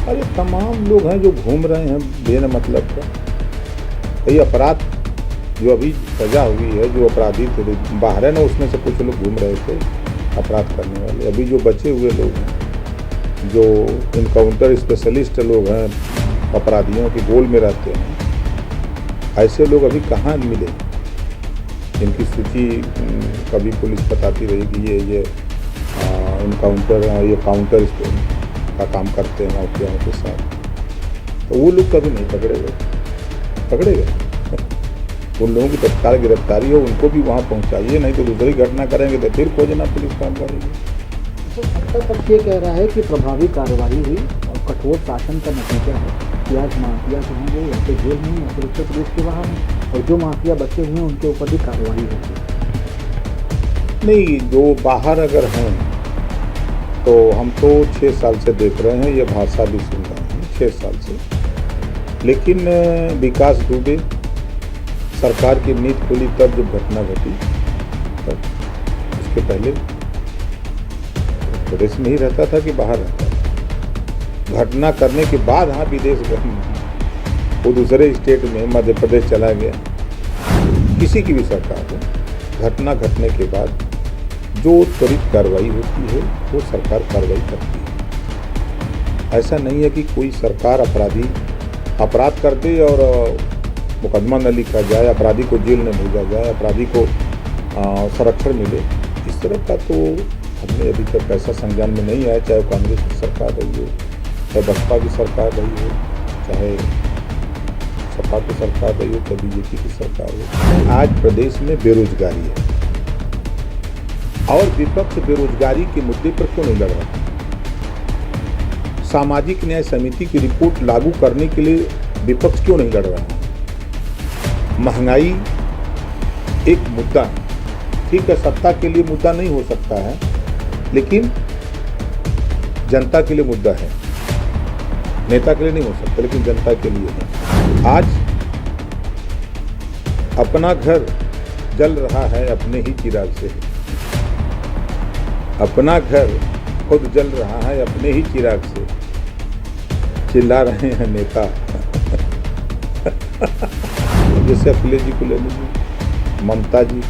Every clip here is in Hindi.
अरे तमाम लोग हैं जो घूम रहे हैं बिना मतलब का। कई अपराध जो अभी सजा हुई है, जो अपराधी थे बाहर है ना, उसमें से कुछ लोग घूम रहे थे अपराध करने वाले। अभी जो बचे हुए लोग हैं, जो इनकाउंटर स्पेशलिस्ट लोग हैं, अपराधियों के गोल में रहते हैं, ऐसे लोग अभी कहाँ मिले। इनकी सूची कभी पुलिस बताती रही कि ये इनकाउंटर, ये काउंटर का काम करते हैं माफियाओं के साथ, तो वो लोग कभी नहीं पकड़े गए। उन लोगों की तत्काल गिरफ्तारी हो, उनको भी वहाँ पहुँचाइए, नहीं तो दूसरी घटना करेंगे तो फिर खोजना पुलिस काम करेगी। तो सत्ता पक्ष ये कह रहा है कि प्रभावी कार्रवाई हुई और कठोर शासन का नतीजा है कि आज माफिया जो हैं वो या तो जेल में या फिर उत्तर प्रदेश के बाहर हैं, और जो माफिया बचे हुए हैं उनके ऊपर भी कार्रवाई होगी। नहीं, जो बाहर अगर हैं तो हम तो 6 साल से देख रहे हैं, ये भाषा भी सुन रहे हैं 6 साल से। लेकिन विकास दुबे सरकार की नींद खुली तब जब घटना घटी, तब उसके पहले प्रदेश में ही रहता था कि बाहर रहता था। घटना करने के बाद हाँ विदेश वो दूसरे स्टेट में मध्य प्रदेश चला गया। किसी की भी सरकार हो, घटना घटने के बाद जो त्वरित कार्रवाई होती है वो सरकार कार्रवाई करती है। ऐसा नहीं है कि कोई सरकार अपराध कर दे और मुकदमा न लिखा जाए, अपराधी को जेल न भेजा जाए, अपराधी को संरक्षण मिले। इस तरह का तो हमने अभी तक ऐसा संज्ञान में नहीं आया, चाहे कांग्रेस की सरकार रही हो, चाहे बसपा की सरकार रही हो, चाहे सपा की सरकार रही हो, चाहे बीजेपी की सरकार हो। आज प्रदेश में बेरोजगारी है और विपक्ष बेरोजगारी के मुद्दे पर क्यों नहीं लड़ रहा। सामाजिक न्याय समिति की रिपोर्ट लागू करने के लिए विपक्ष क्यों नहीं लड़ रहा है। महंगाई एक मुद्दा है, ठीक है, सत्ता के लिए मुद्दा नहीं हो सकता है, लेकिन जनता के लिए मुद्दा है। नेता के लिए नहीं हो सकता, लेकिन जनता के लिए है। आज अपना घर जल रहा है अपने ही चिराग से, अपना घर खुद जल रहा है अपने ही चिराग से, चिल्ला रहे हैं नेता। जैसे अखिलेश जी को ले लीजिए, ममता जी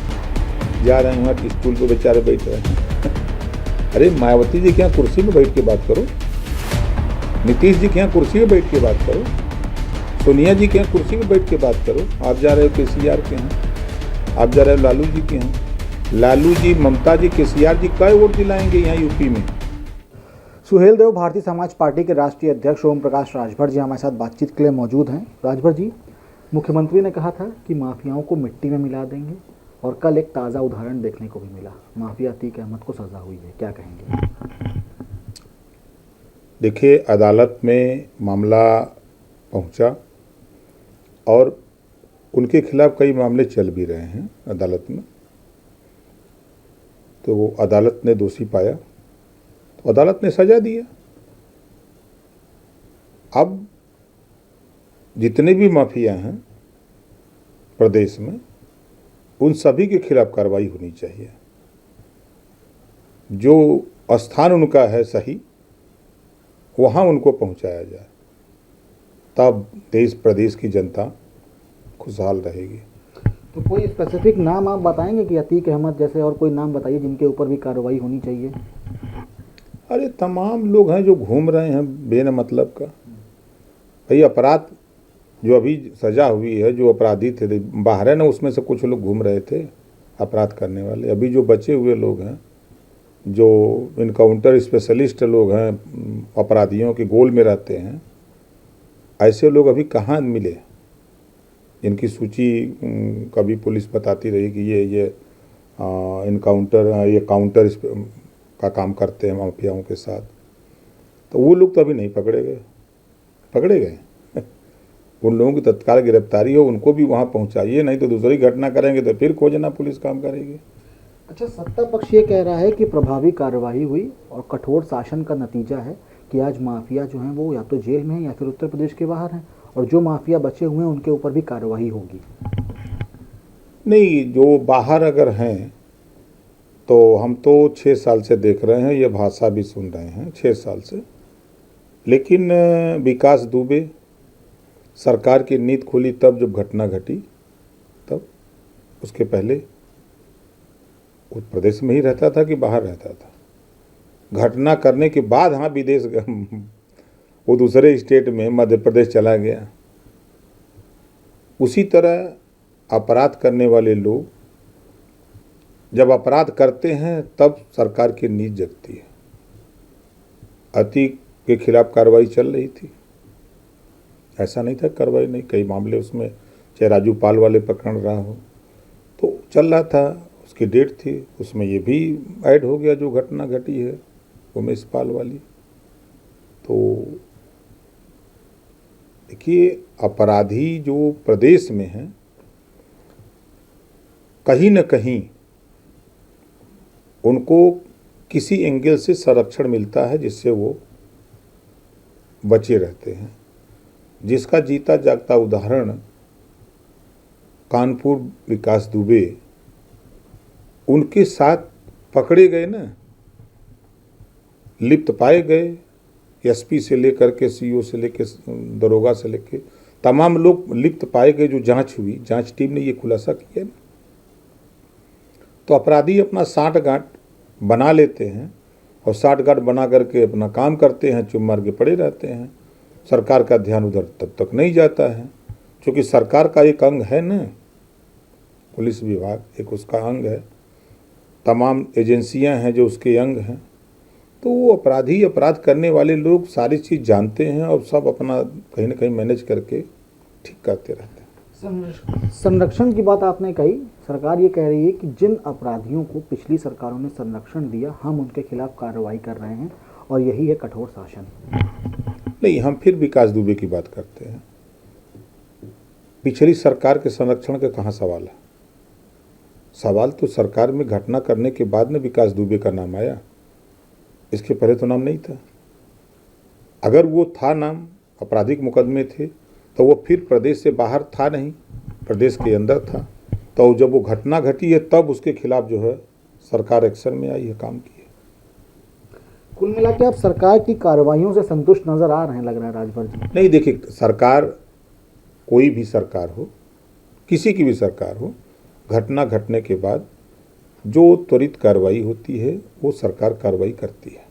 जा रहे हैं वहाँ स्टूल पे बेचारे बैठ रहे हैं। अरे मायावती जी के यहाँ कुर्सी में बैठ के बात करो, नीतीश जी के यहाँ कुर्सी में बैठ के बात करो, सोनिया जी के यहाँ कुर्सी में बैठ के बात करो। आप जा रहे हो केसीआर के यहाँ, आप जा रहे हो लालू जी के यहाँ। लालू जी, ममता जी, केसीआर जी कई वोट दिलाएंगे यहाँ यूपी में। सुहेल देव भारतीय समाज पार्टी के राष्ट्रीय अध्यक्ष ओम प्रकाश राजभर जी हमारे साथ बातचीत के लिए मौजूद हैं। राजभर जी, मुख्यमंत्री ने कहा था कि माफियाओं को मिट्टी में मिला देंगे, और कल एक ताज़ा उदाहरण देखने को भी मिला, माफिया अतीक अहमद को सजा हुई है, क्या कहेंगे? देखिए, अदालत में मामला पहुंचा और उनके खिलाफ कई मामले चल भी रहे हैं अदालत में। तो वो अदालत ने दोषी पाया तो अदालत ने सजा दिया। अब जितने भी माफिया हैं प्रदेश में, उन सभी के खिलाफ कार्रवाई होनी चाहिए। जो स्थान उनका है सही, वहाँ उनको पहुँचाया जाए, तब देश प्रदेश की जनता खुशहाल रहेगी। तो कोई स्पेसिफिक नाम आप बताएंगे कि अतीक अहमद जैसे, और कोई नाम बताइए जिनके ऊपर भी कार्रवाई होनी चाहिए? अरे तमाम लोग हैं जो घूम रहे हैं बिना मतलब का। भाई अपराध जो अभी सजा हुई है, जो अपराधी थे बाहर है ना, उसमें से कुछ लोग घूम रहे थे अपराध करने वाले। अभी जो बचे हुए लोग हैं, जो इनकाउंटर स्पेशलिस्ट लोग हैं, अपराधियों के गोल में रहते हैं, ऐसे लोग अभी कहाँ मिले। इनकी सूची कभी पुलिस बताती रही कि ये इनकाउंटर, ये काउंटर का काम करते हैं माफियाओं के साथ, तो वो लोग तो अभी नहीं पकड़े गए। उन लोगों की तत्काल गिरफ्तारी हो, उनको भी वहाँ पहुँचाइए, नहीं तो दूसरी घटना करेंगे तो फिर खोजना पुलिस काम करेगी। अच्छा, सत्ता पक्ष ये कह रहा है कि प्रभावी कार्रवाई हुई और कठोर शासन का नतीजा है कि आज माफिया जो हैं वो या तो जेल में हैं या फिर उत्तर प्रदेश के बाहर हैं, और जो माफिया बचे हुए हैं उनके ऊपर भी कार्रवाई होगी। नहीं, जो बाहर अगर हैं तो हम तो 6 साल से देख रहे हैं, ये भाषा भी सुन रहे हैं 6 साल से। लेकिन विकास दुबे सरकार की नींद खुली तब जब घटना घटी, तब उसके पहले उत्तर प्रदेश में ही रहता था कि बाहर रहता था? घटना करने के बाद हाँ विदेश वो दूसरे स्टेट में मध्य प्रदेश चला गया। उसी तरह अपराध करने वाले लोग जब अपराध करते हैं तब सरकार की नींद जगती है। अतीक के खिलाफ कार्रवाई चल रही थी, ऐसा नहीं था कार्रवाई नहीं, कई मामले उसमें चाहे राजू पाल वाले प्रकरण रहा हो तो चल रहा था, उसकी डेट थी, उसमें ये भी ऐड हो गया जो घटना घटी है उमेश पाल वाली। तो देखिए अपराधी जो प्रदेश में हैं कहीं न कहीं उनको किसी एंगल से संरक्षण मिलता है जिससे वो बचे रहते हैं। जिसका जीता जागता उदाहरण कानपुर विकास दुबे, उनके साथ पकड़े गए ना, लिप्त पाए गए, एसपी से लेकर के सीओ से लेकर दरोगा से लेकर तमाम लोग लिप्त पाए गए। जो जांच हुई, जांच टीम ने ये खुलासा किया ना। तो अपराधी अपना साठगांठ बना लेते हैं और साठगांठ बना करके अपना काम करते हैं, चुप मार के पड़े रहते हैं। सरकार का ध्यान उधर तब तक नहीं जाता है, क्योंकि सरकार का एक अंग है ना, पुलिस विभाग एक उसका अंग है, तमाम एजेंसियां हैं जो उसके अंग हैं। तो वो अपराधी, अपराध करने वाले लोग सारी चीज़ जानते हैं और सब अपना कहीं ना कहीं मैनेज करके ठीक करते रहते हैं। संरक्षण की बात आपने कही, सरकार ये कह रही है कि जिन अपराधियों को पिछली सरकारों ने संरक्षण दिया हम उनके खिलाफ कार्रवाई कर रहे हैं और यही है कठोर शासन। नहीं, हम फिर विकास दुबे की बात करते हैं। पिछली सरकार के संरक्षण का कहाँ सवाल है? सवाल तो सरकार में घटना करने के बाद में विकास दुबे का नाम आया, इसके पहले तो नाम नहीं था। अगर वो था नाम, आपराधिक मुकदमे थे, तो वो फिर प्रदेश से बाहर था नहीं, प्रदेश के अंदर था। तो जब वो घटना घटी है तब उसके खिलाफ जो है सरकार एक्शन में आई है, काम की है। कुल मिला के आप सरकार की कार्रवाइयों से संतुष्ट नजर आ रहे हैं, लग रहा है राजभर जी? नहीं, देखिए सरकार, कोई भी सरकार हो, किसी की भी सरकार हो, घटना घटने के बाद जो त्वरित कार्रवाई होती है वो सरकार कार्रवाई करती है।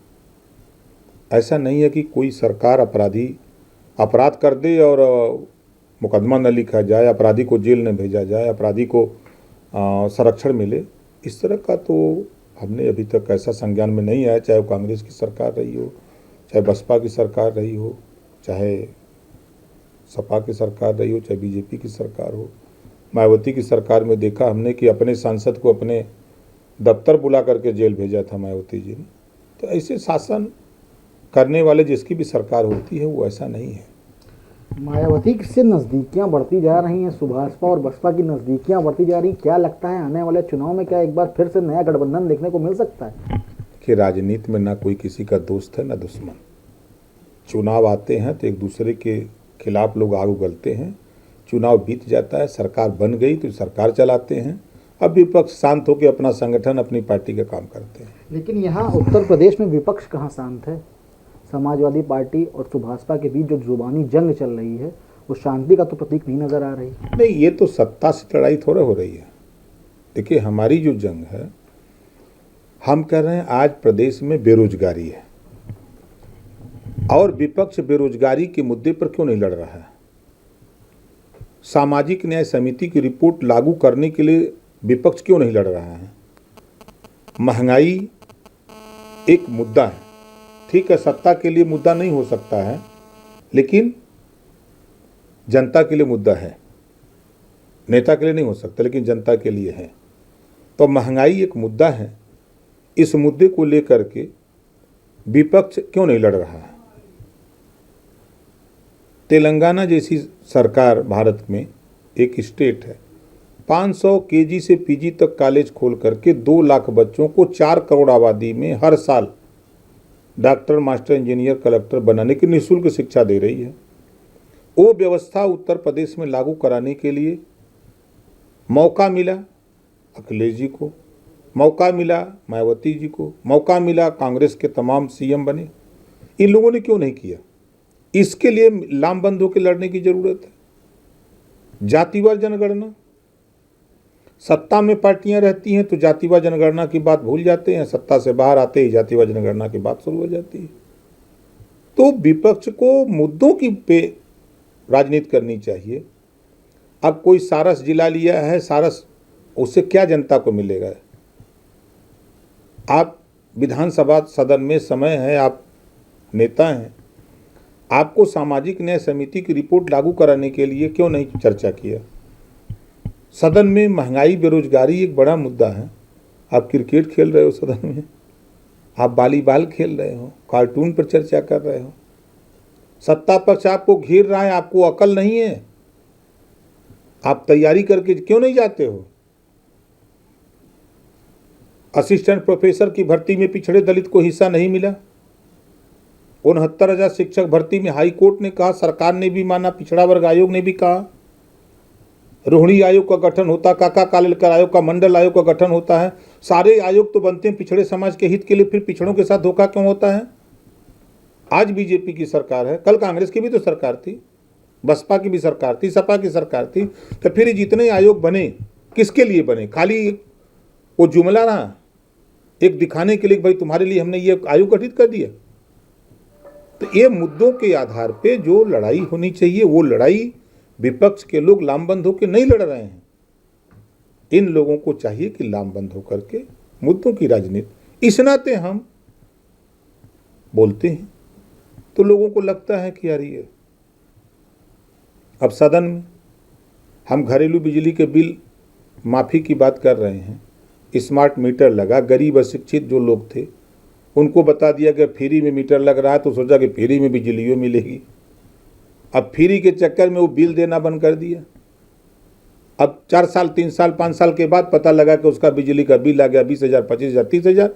ऐसा नहीं है कि कोई सरकार अपराध कर दे और मुकदमा न लिखा जाए, अपराधी को जेल न भेजा जाए, अपराधी को संरक्षण मिले, इस तरह का तो हमने अभी तक ऐसा संज्ञान में नहीं आया। चाहे वो कांग्रेस की सरकार रही हो, चाहे बसपा की सरकार रही हो, चाहे सपा की सरकार रही हो, चाहे बीजेपी की सरकार हो। मायावती की सरकार में देखा हमने कि अपने सांसद को अपने दफ्तर बुला करके जेल भेजा था मायावती जी ने। तो ऐसे शासन करने वाले जिसकी भी सरकार होती है वो ऐसा नहीं है। मायावती से नज़दीकियां बढ़ती जा रही हैं, सुभाषपा और बसपा की नज़दीकियां बढ़ती जा रही हैं। क्या लगता है आने वाले चुनाव में क्या एक बार फिर से नया गठबंधन देखने को मिल सकता है? कि राजनीति में ना कोई किसी का दोस्त है ना दुश्मन। चुनाव आते हैं तो एक दूसरे के खिलाफ लोग आग उगलते हैं, चुनाव बीत जाता है, सरकार बन गई तो सरकार चलाते हैं। अब विपक्ष शांत होकर अपना संगठन, अपनी पार्टी का काम करते हैं। लेकिन यहाँ उत्तर प्रदेश में विपक्ष कहाँ शांत है? समाजवादी पार्टी और सुभाषपा के बीच जो जुबानी जंग चल रही है वो शांति का तो प्रतीक नहीं नजर आ रही। नहीं, ये तो सत्ता से लड़ाई थोड़ा हो रही है। देखिए हमारी जो जंग है, हम कह रहे हैं आज प्रदेश में बेरोजगारी है और विपक्ष बेरोजगारी के मुद्दे पर क्यों नहीं लड़ रहा है? सामाजिक न्याय समिति की रिपोर्ट लागू करने के लिए विपक्ष क्यों नहीं लड़ रहा है? महंगाई एक मुद्दा है, ठीक है, सत्ता के लिए मुद्दा नहीं हो सकता है, लेकिन जनता के लिए मुद्दा है। नेता के लिए नहीं हो सकता, लेकिन जनता के लिए है। तो महंगाई एक मुद्दा है, इस मुद्दे को लेकर के विपक्ष क्यों नहीं लड़ रहा है? तेलंगाना जैसी सरकार भारत में एक स्टेट है, 500 केजी से पीजी तक कॉलेज खोल करके 2 लाख बच्चों को 4 करोड़ आबादी में हर साल डॉक्टर, मास्टर, इंजीनियर, कलेक्टर बनाने की निःशुल्क शिक्षा दे रही है। वो व्यवस्था उत्तर प्रदेश में लागू कराने के लिए मौका मिला अखिलेश जी को, मौका मिला मायावती जी को, मौका मिला कांग्रेस के तमाम सीएम बने। इन लोगों ने क्यों नहीं किया? इसके लिए लामबंद होकर लड़ने की जरूरत है। जातिवार जनगणना, सत्ता में पार्टियां रहती हैं तो जातिवार जनगणना की बात भूल जाते हैं, सत्ता से बाहर आते ही जातिवार जनगणना की बात शुरू हो जाती है। तो विपक्ष को मुद्दों की पे राजनीति करनी चाहिए। अब कोई सारस जिला लिया है, सारस, उससे क्या जनता को मिलेगा? आप विधानसभा सदन में समय है, आप नेता हैं, आपको सामाजिक न्याय समिति की रिपोर्ट लागू कराने के लिए क्यों नहीं चर्चा किया? सदन में महंगाई, बेरोजगारी एक बड़ा मुद्दा है। आप क्रिकेट खेल रहे हो सदन में, आप वॉलीबॉल खेल रहे हो, कार्टून पर चर्चा कर रहे हो। सत्ता पक्ष आपको घेर रहा है, आपको अकल नहीं है, आप तैयारी करके क्यों नहीं जाते हो? असिस्टेंट प्रोफेसर की भर्ती में पिछड़े दलित को हिस्सा नहीं मिला। 69,000 शिक्षक भर्ती में हाई कोर्ट ने कहा, सरकार ने भी माना, पिछड़ा वर्ग आयोग ने भी कहा। रोहिणी आयोग का गठन होता, काका कालेलकर आयोग का, मंडल आयोग का गठन होता है। सारे आयोग तो बनते हैं पिछड़े समाज के हित के लिए, फिर पिछड़ों के साथ धोखा क्यों होता है? आज बीजेपी की सरकार है, कल कांग्रेस की भी तो सरकार थी, बसपा की भी सरकार थी, सपा की सरकार थी। तो फिर जितने आयोग बने किसके लिए बने? खाली वो जुमला रहा, एक दिखाने के लिए भाई तुम्हारे लिए हमने ये आयोग गठित कर दिया। तो ये मुद्दों के आधार पे जो लड़ाई होनी चाहिए, वो लड़ाई विपक्ष के लोग लामबंद होकर नहीं लड़ रहे हैं। इन लोगों को चाहिए कि लामबंद होकर के मुद्दों की राजनीति, इस नाते हम बोलते हैं तो लोगों को लगता है कि यार ये अब सदन में हम घरेलू बिजली के बिल माफ़ी की बात कर रहे हैं, स्मार्ट मीटर लगा, गरीब अशिक्षित जो लोग थे उनको बता दिया कि फ्री में मीटर लग रहा है, तो सोचा कि फ्री में बिजलियों मिलेगी। अब फ्री के चक्कर में वो बिल देना बंद कर दिया। अब 4 साल, 3 साल, 5 साल के बाद पता लगा कि उसका बिजली का बिल आ गया 20,000, 25,000, 30,000।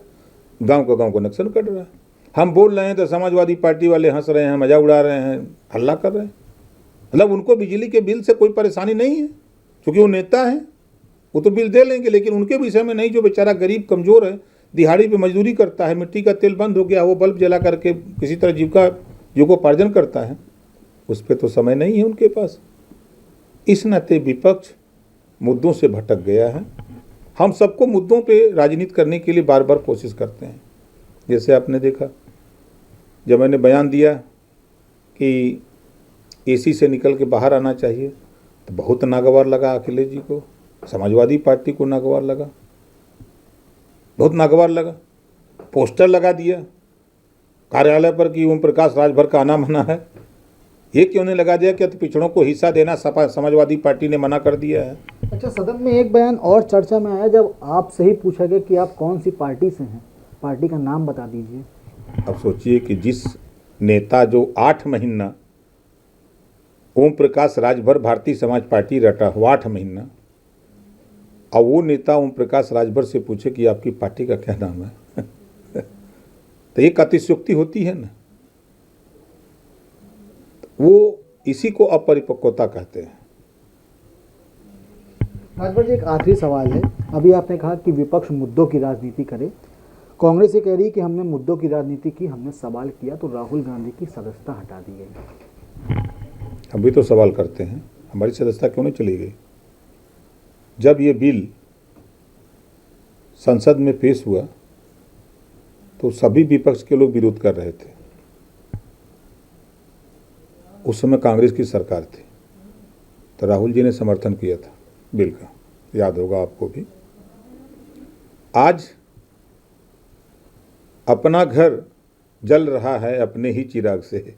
गाँव का कनेक्शन कट रहा है। हम बोल रहे हैं तो समाजवादी पार्टी वाले हंस रहे हैं, मजा उड़ा रहे हैं, हल्ला कर रहे हैं। मतलब उनको बिजली के बिल से कोई परेशानी नहीं है, क्योंकि वो नेता हैं, वो तो बिल दे लेंगे, लेकिन उनके विषय में नहीं। जो बेचारा गरीब कमज़ोर है, दिहाड़ी पे मजदूरी करता है, मिट्टी का तेल बंद हो गया, वो बल्ब जला करके किसी तरह जीविकोपार्जन करता है, उस पर तो समय नहीं है उनके पास। इस नाते विपक्ष मुद्दों से भटक गया है। हम सबको मुद्दों पे राजनीति करने के लिए बार बार कोशिश करते हैं। जैसे आपने देखा, जब मैंने बयान दिया कि एसी से निकल के बाहर आना चाहिए, तो बहुत नागवार लगा अखिलेश जी को, समाजवादी पार्टी को नागवार लगा, बहुत नागवार लगा। पोस्टर लगा दिया कार्यालय पर कि ओम प्रकाश राजभर का आना मना है। ये क्यों नहीं लगा दिया कि तो पिछड़ों को हिस्सा देना समाजवादी पार्टी ने मना कर दिया है। अच्छा, सदन में एक बयान और चर्चा में आया जब आपसे ही पूछा गया कि आप कौन सी पार्टी से हैं, पार्टी का नाम बता दीजिए। अब सोचिए कि जिस नेता जो 8 महीना ओम प्रकाश राजभर भारतीय समाज पार्टी रटा हुआ 8 महीना, और वो नेता ओम प्रकाश राजभर से पूछे कि आपकी पार्टी का क्या नाम है तो एक अतिशयोक्ति होती है ना। वो इसी को अपरिपक्वता कहते हैं। राजभर जी, एक आखिरी सवाल है। अभी आपने कहा कि विपक्ष मुद्दों की राजनीति करे, कांग्रेस ये कह रही है कि हमने मुद्दों की राजनीति की, हमने सवाल किया तो राहुल गांधी की सदस्यता हटा दी गई। अभी तो सवाल करते हैं हमारी सदस्यता क्यों नहीं चली गई। जब ये बिल संसद में पेश हुआ तो सभी विपक्ष के लोग विरोध कर रहे थे। उस समय कांग्रेस की सरकार थी, तो राहुल जी ने समर्थन किया था बिल का, याद होगा आपको भी। आज अपना घर जल रहा है अपने ही चिराग से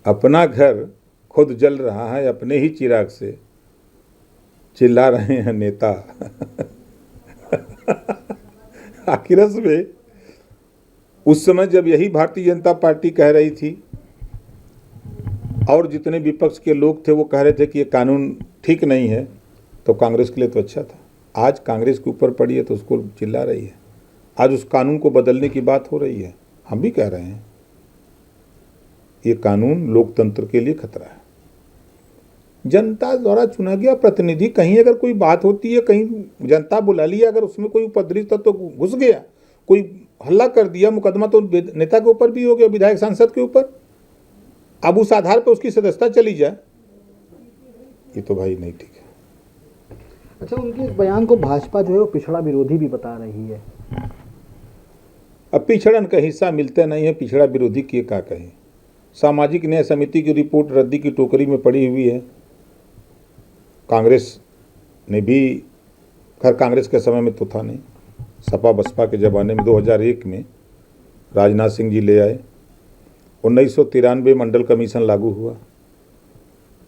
अपना घर खुद जल रहा है अपने ही चिराग से, चिल्ला रहे हैं नेता आखिर में उस समय जब यही भारतीय जनता पार्टी कह रही थी और जितने विपक्ष के लोग थे वो कह रहे थे कि ये कानून ठीक नहीं है, तो कांग्रेस के लिए तो अच्छा था। आज कांग्रेस के ऊपर पड़ी है तो उसको चिल्ला रही है। आज उस कानून को बदलने की बात हो रही है। हम भी कह रहे हैं ये कानून लोकतंत्र के लिए खतरा है। जनता द्वारा चुना गया प्रतिनिधि, कहीं अगर कोई बात होती है, कहीं जनता बुला लिया, अगर उसमें कोई उपद्रवी तत्व तो घुस गया, कोई हल्ला कर दिया, मुकदमा तो नेता के ऊपर भी हो गया, विधायक सांसद के ऊपर, अब उस आधार पर उसकी सदस्यता चली जाए, ये तो भाई नहीं ठीक है। अच्छा, उनके इस बयान को भाजपा जो है वो पिछड़ा विरोधी भी बता रही है। अब पिछड़न का हिस्सा मिलते नहीं है, पिछड़ा विरोधी किए का कहें। सामाजिक न्याय समिति की रिपोर्ट रद्दी की टोकरी में पड़ी हुई है। कांग्रेस ने भी, खैर कांग्रेस के समय में तो था नहीं, सपा बसपा के ज़माने में 2001 में राजनाथ सिंह जी ले आए। 1993 मंडल कमीशन लागू हुआ,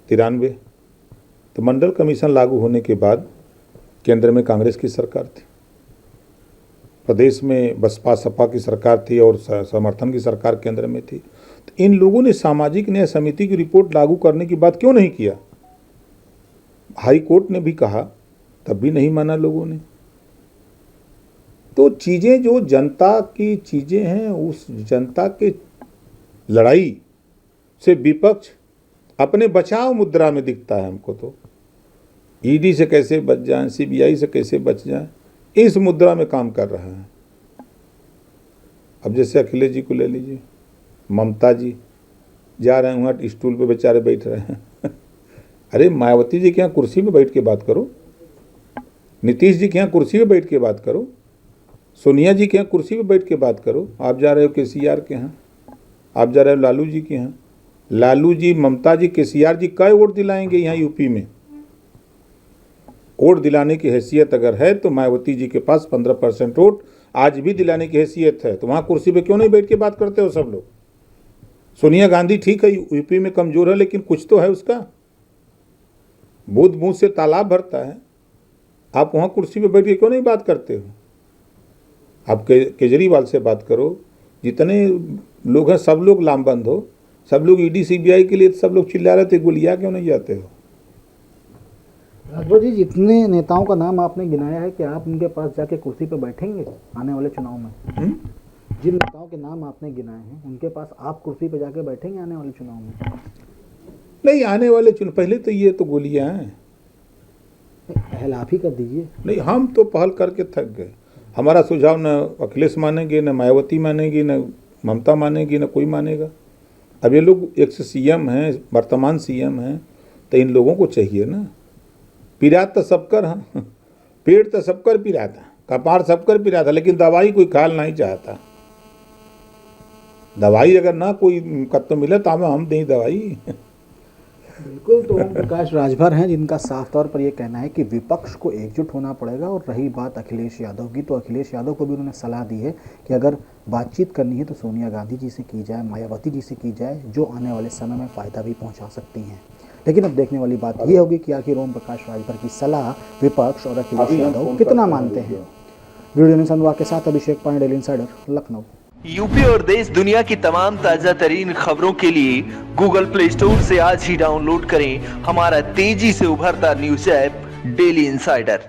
93। तो मंडल कमीशन लागू होने के बाद केंद्र में कांग्रेस की सरकार थी, प्रदेश में बसपा सपा की सरकार थी और समर्थन की सरकार केंद्र में थी। तो इन लोगों ने सामाजिक न्याय समिति की रिपोर्ट लागू करने की बात क्यों नहीं किया? हाई कोर्ट ने भी कहा, तब भी नहीं माना लोगों ने। तो चीज़ें जो जनता की चीज़ें हैं, उस जनता के लड़ाई से विपक्ष अपने बचाव मुद्रा में दिखता है हमको। तो ईडी से कैसे बच जाएं, सीबीआई से कैसे बच जाएं, इस मुद्रा में काम कर रहा है। अब जैसे अखिलेश जी को ले लीजिए, ममता जी जा रहे हैं वहाँ स्टूल पे बेचारे बैठ रहे हैं अरे मायावती जी के यहाँ कुर्सी पे बैठ के बात करो, नीतीश जी के यहाँ कुर्सी पे बैठ के बात करो, सोनिया जी के यहाँ कुर्सी पे बैठ के बात करो। आप जा रहे हो केसीआर के यहाँ, आप जा रहे हो लालू जी के यहाँ। लालू जी, ममता जी, केसीआर जी कई वोट दिलाएंगे यहाँ यूपी में? वोट दिलाने की हैसियत अगर है तो मायावती जी के पास 15% वोट आज भी दिलाने की हैसियत है, तो वहाँ कुर्सी पे क्यों नहीं बैठ के बात करते हो सब लोग? सोनिया गांधी ठीक है यूपी में कमजोर है, लेकिन कुछ तो है उसका, बूथ बूथ से तालाब भरता है। आप वहाँ कुर्सी पे बैठ के क्यों नहीं बात करते हो? आप केजरीवाल से बात करो, जितने लोग हैं सब लोग लामबंद हो, सब लोग ईडी सीबीआई के लिए सब लोग चिल्ला रहे थे, गोलियां क्यों नहीं जाते हो? राजभर जी, जितने नेताओं का नाम आपने गिनाया है, कि आप उनके पास जाके कुर्सी पर बैठेंगे आने वाले चुनाव में? जिन नेताओं के नाम आपने गिनाए हैं, उनके पास आप कुर्सी पर जाके बैठेंगे आने वाले चुनाव में? नहीं, आने वाले चुनाव पहले तो ये तो गोलियां हैं। पहल आप ही कर दीजिए। नहीं, हम तो पहल करके थक गए। हमारा सुझाव न अखिलेश मानेंगे, न मायावती मानेगी, न ममता मानेगी, न कोई मानेगा। अब ये लोग एक से सीएम हैं, वर्तमान सीएम हैं, तो इन लोगों को चाहिए ना। पीरात तो सबकर, हाँ, पेट तो सबकर पीराता, कपार सबकर पीराता, लेकिन दवाई कोई खाल नहीं चाहता। दवाई अगर ना कोई कत्तो मिले तो हम दें दवाई बिल्कुल। तो ओम प्रकाश राजभर हैं, जिनका साफ तौर पर यह कहना है कि विपक्ष को एकजुट होना पड़ेगा। और रही बात अखिलेश यादव की, तो अखिलेश यादव को भी उन्होंने सलाह दी है कि अगर बातचीत करनी है तो सोनिया गांधी जी से की जाए, मायावती जी से की जाए, जो आने वाले समय में फ़ायदा भी पहुंचा सकती हैं। लेकिन अब देखने वाली बात यह होगी कि आखिर ओम प्रकाश राजभर की सलाह विपक्ष और अखिलेश यादव कितना मानते हैं। वीडियो जर्नलिस्ट अनुराग के साथ Abhishek Pandey, daily insider, Lucknow. UP और देश दुनिया की तमाम ताजा तरीन खबरों के लिए गूगल प्ले स्टोर से आज ही डाउनलोड करें हमारा तेजी से उभरता न्यूज ऐप डेली इंसाइडर।